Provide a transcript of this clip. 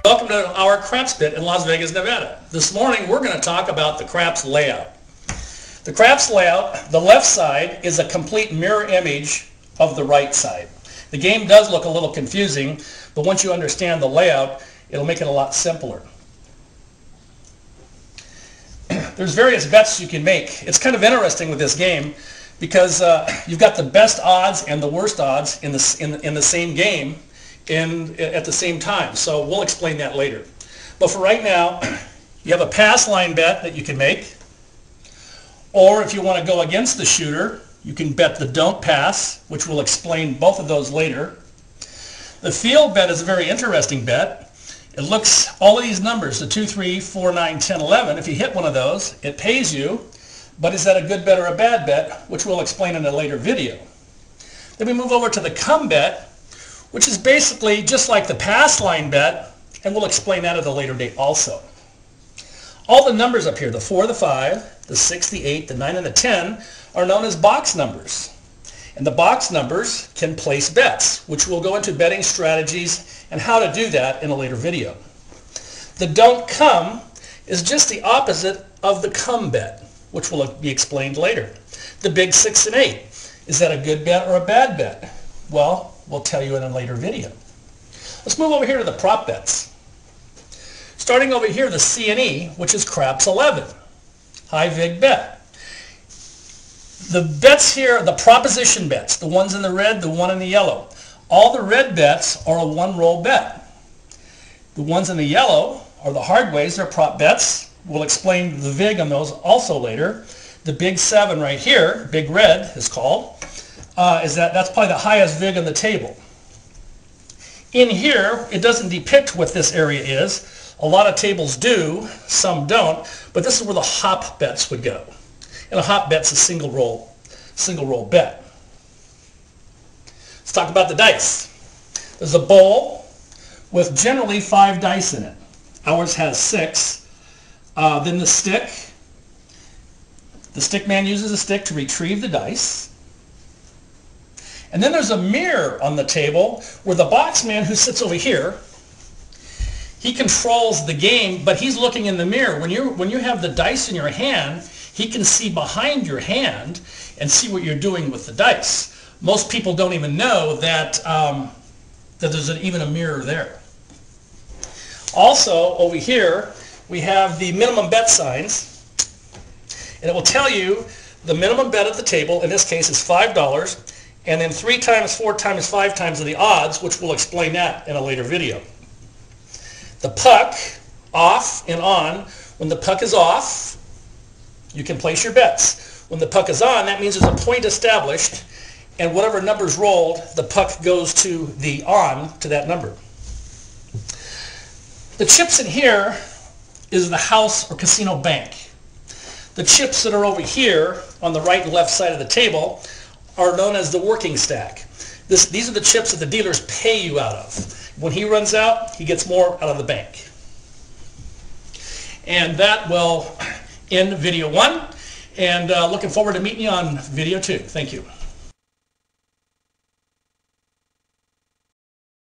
Welcome to our Craps Pit in Las Vegas, Nevada. This morning we're going to talk about the craps layout. The craps layout, the left side is a complete mirror image of the right side. The game does look a little confusing, but once you understand the layout, it'll make it a lot simpler. There's various bets you can make. It's kind of interesting with this game because you've got the best odds and the worst odds in the same game at the same time. So we'll explain that later. But for right now, you have a pass line bet that you can make. Or if you want to go against the shooter, you can bet the don't pass, which we'll explain both of those later. The field bet is a very interesting bet. It looks all of these numbers, the 2, 3, 4, 9, 10, 11. If you hit one of those, it pays you. But is that a good bet or a bad bet, which we'll explain in a later video. Then we move over to the come bet, which is basically just like the pass line bet, and we'll explain that at a later date also. All the numbers up here, the 4, the 5, the 6, the 8, the 9, and the 10, are known as box numbers. And the box numbers can place bets, which we'll go into betting strategies and how to do that in a later video. The don't come is just the opposite of the come bet, which will be explained later. The big 6 and 8, is that a good bet or a bad bet? Well, we'll tell you in a later video. Let's move over here to the prop bets. Starting over here, the C&E, which is craps 11, high vig bet. The bets here, the proposition bets, the ones in the red, the one in the yellow. All the red bets are a one-roll bet. The ones in the yellow are the hard ways, they're prop bets. We'll explain the vig on those also later. The big 7 right here, big red is called, that's probably the highest vig on the table. In here, it doesn't depict what this area is. A lot of tables do, some don't, but this is where the hop bets would go. And a hop bet's a single roll bet. Let's talk about the dice. There's a bowl with generally 5 dice in it. Ours has 6. Then the stick. The stick man uses a stick to retrieve the dice. And then there's a mirror on the table where the box man who sits over here, he controls the game, but he's looking in the mirror. When you have the dice in your hand, he can see behind your hand and see what you're doing with the dice. Most people don't even know that, that there's even a mirror there. Also, over here, we have the minimum bet signs. And it will tell you the minimum bet at the table, in this case, is $5. And then 3 times, 4 times, 5 times of the odds, which we'll explain that in a later video. The puck, off and on. When the puck is off, you can place your bets. When the puck is on, that means there's a point established, and whatever number's rolled, the puck goes to the on, to that number. The chips in here is the house or casino bank. The chips that are over here on the right and left side of the table are known as the working stack. These are the chips that the dealers pay you out of. When he runs out, he gets more out of the bank. And that will end video 1. And looking forward to meeting you on video 2. Thank you.